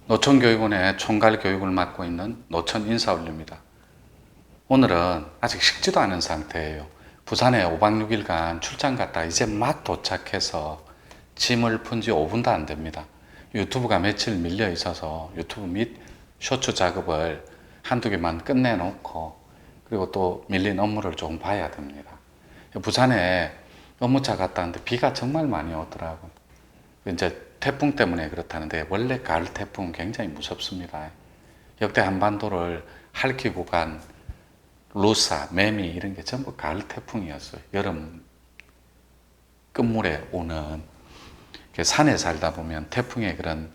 노천교육원의 총괄 교육을 맡고 있는 노천 인사올류입니다. 오늘은 아직 식지도 않은 상태예요. 부산에 5박 6일간 출장 갔다 이제 막 도착해서 짐을 푼 지 5분도 안 됩니다. 유튜브가 며칠 밀려 있어서 유튜브 및 쇼츠 작업을 한두 개만 끝내놓고 그리고 또 밀린 업무를 조금 봐야 됩니다. 부산에 업무차 갔다 왔는데 비가 정말 많이 오더라고요. 이제 태풍 때문에 그렇다는데 원래 가을 태풍은 굉장히 무섭습니다. 역대 한반도를 핥히고 간 루사, 매미 이런 게 전부 가을 태풍이었어요. 여름 끝물에 오는 산에 살다 보면 태풍의 그런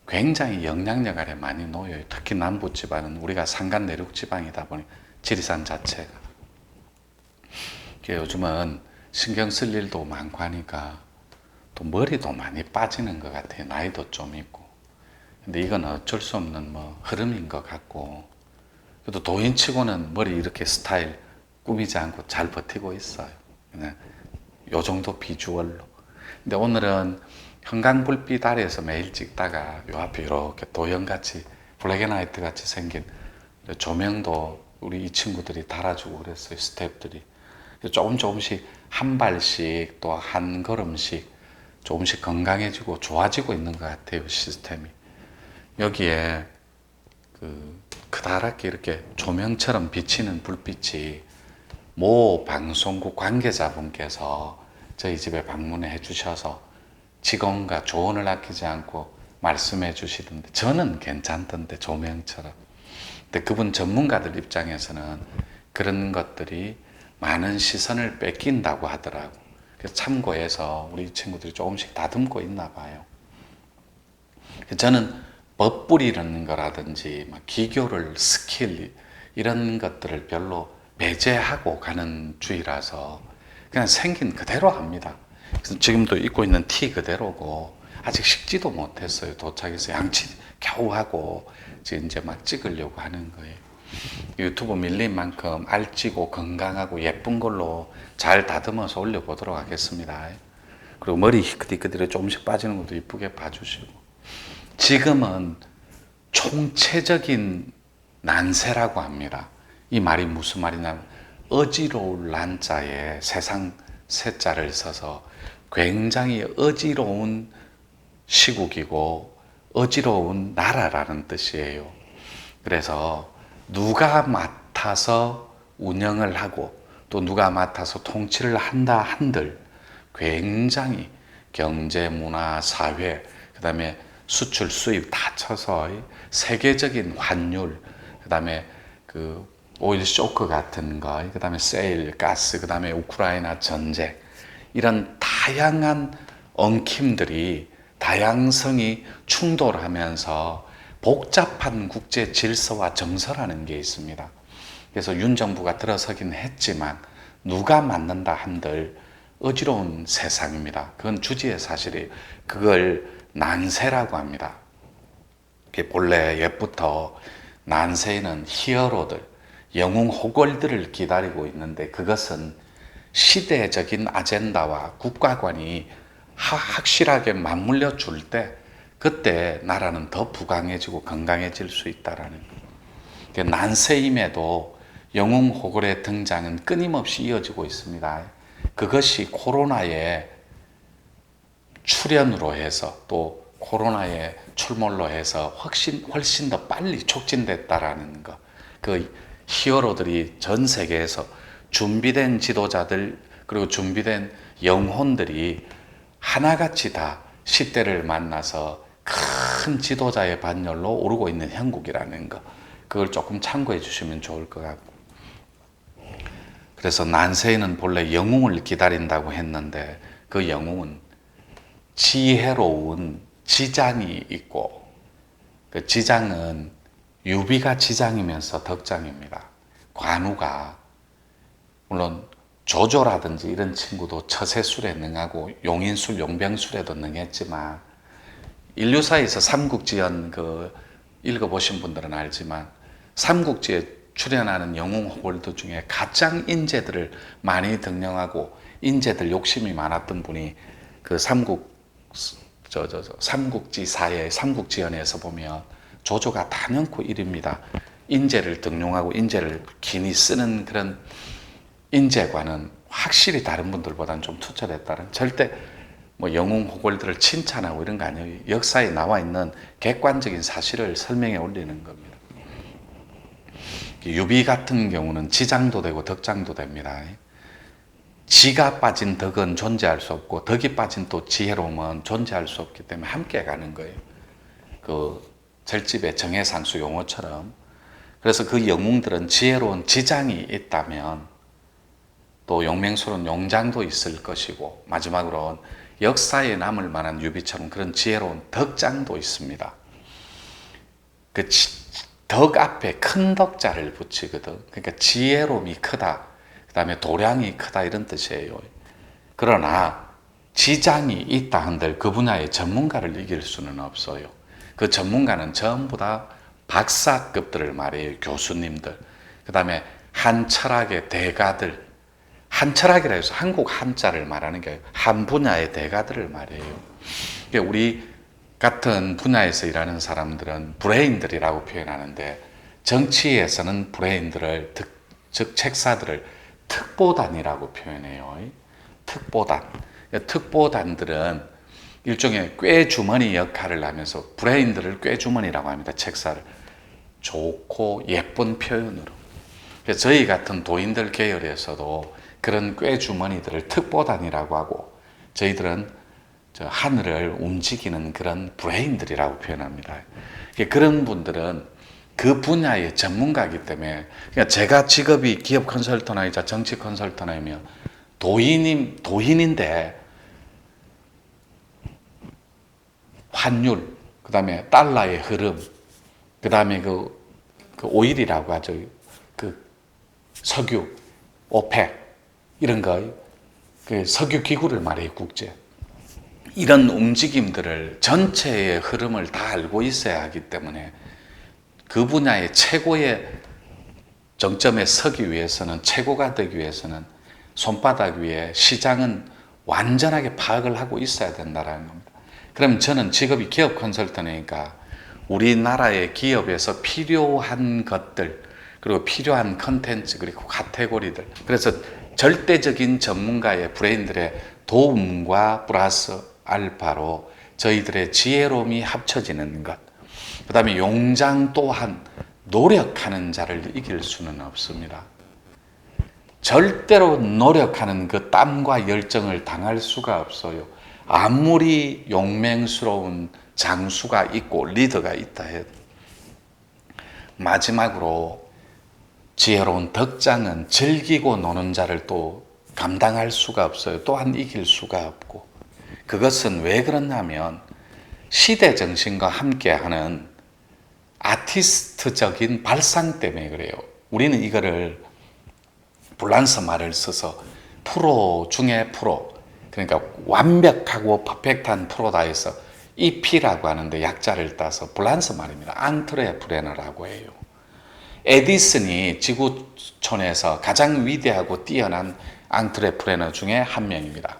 굉장히 영향력 아래 많이 놓여요. 특히 남부지방은 우리가 산간 내륙지방이다 보니 지리산 자체가 요즘은 신경 쓸 일도 많고 하니까 또 머리도 많이 빠지는 것 같아요. 나이도 좀 있고. 근데 이건 어쩔 수 없는 흐름인 것 같고. 그래도 도인치고는 머리 이렇게 스타일 꾸미지 않고 잘 버티고 있어요. 그냥 요 정도 비주얼로. 근데 오늘은 형광불빛 아래에서 매일 찍다가 요 앞에 이렇게 도형같이 블랙앤화이트 같이 생긴 조명도 우리 이 친구들이 달아주고 그랬어요. 스태프들이. 조금씩 한 발씩 또 한 걸음씩 조금씩 건강해지고 좋아지고 있는 것 같아요. 시스템이. 여기에 그다랗게 이렇게 조명처럼 비치는 불빛이 모 방송국 관계자분께서 저희 집에 방문해 주셔서 직원과 조언을 아끼지 않고 말씀해 주시던데 저는 괜찮던데 조명처럼. 근데 그분 전문가들 입장에서는 그런 것들이 많은 시선을 뺏긴다고 하더라고. 그래서 참고해서 우리 친구들이 조금씩 다듬고 있나 봐요. 저는 멋부리는 거라든지 기교를 스킬 이런 것들을 별로 배제하고 가는 주의라서 그냥 생긴 그대로 합니다. 그래서 지금도 입고 있는 티 그대로고 아직 식지도 못했어요. 도착해서 양치 겨우 하고 지금 이제 막 찍으려고 하는 거예요. 유튜브 밀린 만큼 알찌고 건강하고 예쁜 걸로 잘 다듬어서 올려보도록 하겠습니다. 그리고 머리 히끗히끗이 조금씩 빠지는 것도 이쁘게 봐주시고. 지금은 총체적인 난세라고 합니다. 이 말이 무슨 말이냐면 어지러울 난자에 세상 세자를 써서 굉장히 어지러운 시국이고 어지러운 나라라는 뜻이에요. 그래서 누가 맡아서 운영을 하고 또 누가 맡아서 통치를 한다 한들 굉장히 경제, 문화, 사회, 그 다음에 수출, 수입 다 쳐서 세계적인 환율, 그 다음에 오일 쇼크 같은 거, 그 다음에 세일, 가스, 그 다음에 우크라이나 전쟁, 이런 다양한 엉킴들이 다양성이 충돌하면서 복잡한 국제 질서와 정서라는 게 있습니다. 그래서 윤 정부가 들어서긴 했지만 누가 맡는다 한들 어지러운 세상입니다. 그건 주지의 사실이에요. 그걸 난세라고 합니다. 본래 옛부터 난세에는 히어로들, 영웅 호걸들을 기다리고 있는데 그것은 시대적인 아젠다와 국가관이 확실하게 맞물려 줄 때 그때 나라는 더 부강해지고 건강해질 수 있다라는 거예요. 난세임에도 영웅 호걸의 등장은 끊임없이 이어지고 있습니다. 그것이 코로나의 출현으로 해서 또 코로나의 출몰로 해서 훨씬 더 빨리 촉진됐다라는 거. 그 히어로들이 전 세계에서 준비된 지도자들 그리고 준비된 영혼들이 하나같이 다 시대를 만나서 큰 지도자의 반열로 오르고 있는 형국이라는 거. 그걸 조금 참고해 주시면 좋을 것 같고. 그래서 난세에는 본래 영웅을 기다린다고 했는데 그 영웅은 지혜로운 지장이 있고 그 지장은 유비가 지장이면서 덕장입니다. 관우가 물론 조조라든지 이런 친구도 처세술에 능하고 용인술, 용병술에도 능했지만 인류사에서 삼국지연 읽어보신 분들은 알지만 삼국지에 출연하는 영웅 호걸들 중에 가장 인재들을 많이 등용하고 인재들 욕심이 많았던 분이 그 삼국 삼국지 사회, 삼국지연에서 보면 조조가 단연코 1위입니다. 인재를 등용하고 인재를 긴히 쓰는 그런 인재관은 확실히 다른 분들보다는 좀 투철했다는, 절대 뭐 영웅 호걸들을 칭찬하고 이런 거 아니에요. 역사에 나와 있는 객관적인 사실을 설명해 올리는 겁니다. 유비 같은 경우는 지장도 되고 덕장도 됩니다. 지가 빠진 덕은 존재할 수 없고 덕이 빠진 또 지혜로움은 존재할 수 없기 때문에 함께 가는 거예요. 그 절집의 정해상수 용어처럼. 그래서 그 영웅들은 지혜로운 지장이 있다면 또 용맹스러운 용장도 있을 것이고, 마지막으로는 역사에 남을 만한 유비처럼 그런 지혜로운 덕장도 있습니다. 그 덕 앞에 큰 덕자를 붙이거든. 그러니까 지혜로움이 크다, 그 다음에 도량이 크다, 이런 뜻이에요. 그러나 지장이 있다 한들 그 분야의 전문가를 이길 수는 없어요. 그 전문가는 전부 다 박사급들을 말해요. 교수님들. 그 다음에 한 철학의 대가들. 한 철학이라 해서 한국 한자를 말하는 게 한 분야의 대가들을 말해요. 우리 같은 분야에서 일하는 사람들은 브레인들이라고 표현하는데, 정치에서는 브레인들을, 즉 책사들을 특보단이라고 표현해요. 특보단. 특보단들은 일종의 꾀주머니 역할을 하면서 브레인들을 꾀주머니라고 합니다. 책사를. 좋고 예쁜 표현으로. 저희 같은 도인들 계열에서도 그런 꾀주머니들을 특보단이라고 하고, 저희들은 하늘을 움직이는 그런 브레인들이라고 표현합니다. 그런 분들은 그 분야의 전문가이기 때문에, 그러니까 제가 직업이 기업 컨설턴이자 정치 컨설턴이며 도인인데 환율, 그 다음에 달러의 흐름, 그 다음에 그 오일이라고 하죠. 그 석유, 오펙, 이런 거, 그 석유 기구를 말해요, 국제. 이런 움직임들을, 전체의 흐름을 다 알고 있어야 하기 때문에 그 분야의 최고의 정점에 서기 위해서는, 최고가 되기 위해서는 손바닥 위에 시장은 완전하게 파악을 하고 있어야 된다는 겁니다. 그럼 저는 직업이 기업 컨설턴이니까 우리나라의 기업에서 필요한 것들, 그리고 필요한 컨텐츠, 그리고 카테고리들, 그래서 절대적인 전문가의 브레인들의 도움과 플러스 알파로 저희들의 지혜로움이 합쳐지는 것, 그 다음에 용장 또한 노력하는 자를 이길 수는 없습니다. 절대로 노력하는 그 땀과 열정을 당할 수가 없어요. 아무리 용맹스러운 장수가 있고 리더가 있다 해도. 마지막으로 지혜로운 덕장은 즐기고 노는 자를 또 감당할 수가 없어요. 또한 이길 수가 없고. 그것은 왜 그러냐면 시대 정신과 함께하는 아티스트적인 발상 때문에 그래요. 우리는 이거를 불란서 말을 써서 프로 중에 프로, 그러니까 완벽하고 퍼펙트한 프로다 해서 EP라고 하는데 약자를 따서 불란서 말입니다. 앙트레프레너라고 해요. 에디슨이 지구촌에서 가장 위대하고 뛰어난 앙트레프레너 중에 한 명입니다.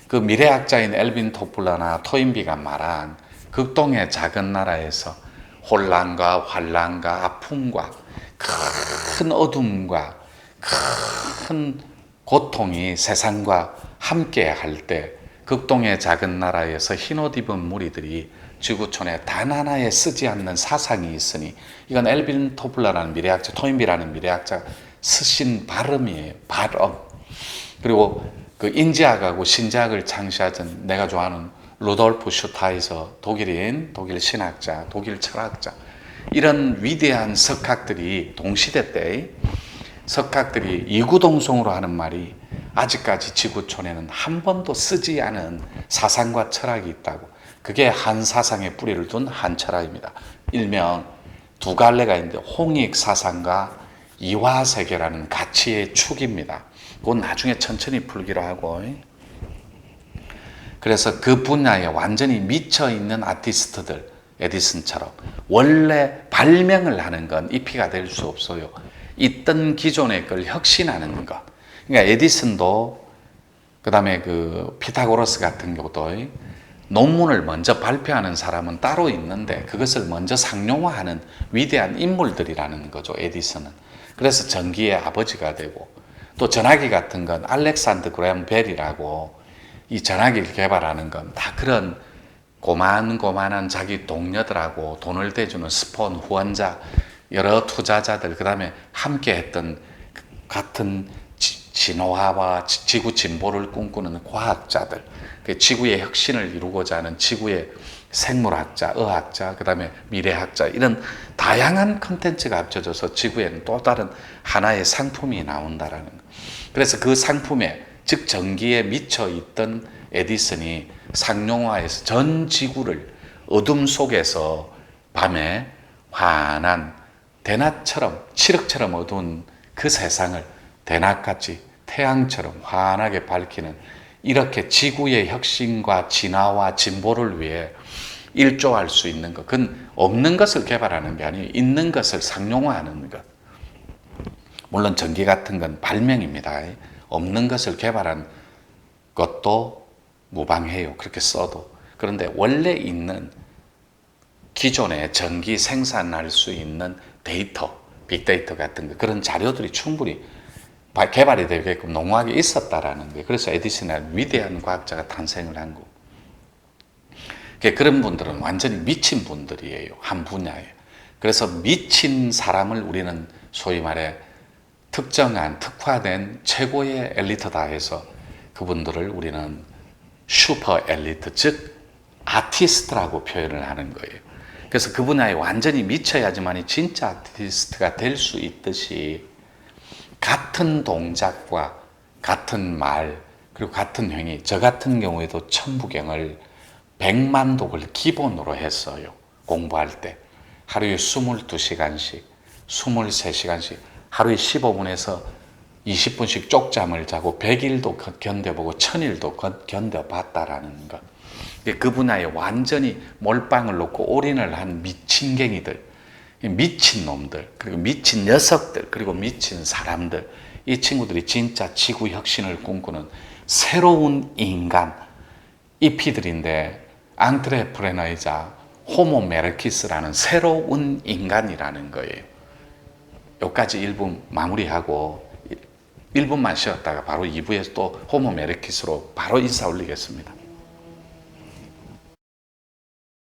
그 미래학자인 엘빈 토플러나 토인비가 말한 극동의 작은 나라에서 혼란과 환란과 아픔과 큰 어둠과 큰 고통이 세상과 함께 할 때, 극동의 작은 나라에서 흰옷 입은 무리들이 지구촌에 단 하나에 쓰지 않는 사상이 있으니, 이건 엘빈 토플러라는 미래학자, 토인비라는 미래학자 쓰신 발음이에요. 발음. 그리고 그 인지학하고 신지학을 창시하던 내가 좋아하는 루돌프 슈타이서, 독일 신학자, 독일 철학자, 이런 위대한 석학들이 동시대 때 석학들이 이구동성으로 하는 말이, 아직까지 지구촌에는 한 번도 쓰지 않은 사상과 철학이 있다고. 그게 한 사상에 뿌리를 둔 한 철학입니다. 일명 두 갈래가 있는데 홍익사상과 이화세계라는 가치의 축입니다. 그건 나중에 천천히 풀기로 하고. 그래서 그 분야에 완전히 미쳐있는 아티스트들, 에디슨처럼 원래 발명을 하는 건 EP가 될 수 없어요. 있던 기존의 걸 혁신하는 것. 그러니까 에디슨도, 그 다음에 그 피타고라스 같은 경우도 논문을 먼저 발표하는 사람은 따로 있는데 그것을 먼저 상용화하는 위대한 인물들이라는 거죠, 에디슨은. 그래서 전기의 아버지가 되고, 또 전화기 같은 건 알렉산더 그레엄 벨이라고, 이 전화기를 개발하는 건 다 그런 고만고만한 자기 동료들하고 돈을 대주는 스폰 후원자, 여러 투자자들, 그 다음에 함께 했던 같은 진화와 지구 진보를 꿈꾸는 과학자들, 지구의 혁신을 이루고자 하는 지구의 생물학자, 의학자, 그 다음에 미래학자, 이런 다양한 컨텐츠가 합쳐져서 지구에는 또 다른 하나의 상품이 나온다라는 거. 그래서 그 상품에, 즉 전기에 미쳐 있던 에디슨이 상용화해서 전 지구를 어둠 속에서 밤에 환한 대낮처럼, 칠흑처럼 어두운 그 세상을 대낮같이 태양처럼 환하게 밝히는, 이렇게 지구의 혁신과 진화와 진보를 위해 일조할 수 있는 것, 그건 없는 것을 개발하는 게 아니에요. 있는 것을 상용화하는 것. 물론 전기 같은 건 발명입니다. 없는 것을 개발한 것도 무방해요, 그렇게 써도. 그런데 원래 있는 기존에 전기 생산할 수 있는 데이터, 빅데이터 같은 거, 그런 자료들이 충분히 개발이 되게끔 농후하게 있었다라는 거예요. 그래서 에디슨은 위대한 과학자가 탄생을 한 거고. 그런 분들은 완전히 미친 분들이에요, 한 분야에. 그래서 미친 사람을 우리는 소위 말해 특정한, 특화된 최고의 엘리트다 해서 그분들을 우리는 슈퍼 엘리트, 즉 아티스트라고 표현을 하는 거예요. 그래서 그 분야에 완전히 미쳐야지만 진짜 아티스트가 될 수 있듯이, 같은 동작과 같은 말, 그리고 같은 행위, 저 같은 경우에도 천부경을 100만 독을 기본으로 했어요. 공부할 때 하루에 22시간씩 23시간씩 하루에 15분에서 20분씩 쪽잠을 자고 100일도 견뎌보고 1000일도 견뎌봤다라는 것. 그 분야에 완전히 몰빵을 놓고 올인을 한 미친갱이들, 미친 놈들, 그리고 미친 녀석들, 그리고 미친 사람들, 이 친구들이 진짜 지구 혁신을 꿈꾸는 새로운 인간, 이피들인데, 앙트레프레너이자 호모 메르키스라는 새로운 인간이라는 거예요. 여기까지 1분 마무리하고 1분만 쉬었다가 바로 2부에서 또 호모 메르키스로 바로 인사 올리겠습니다.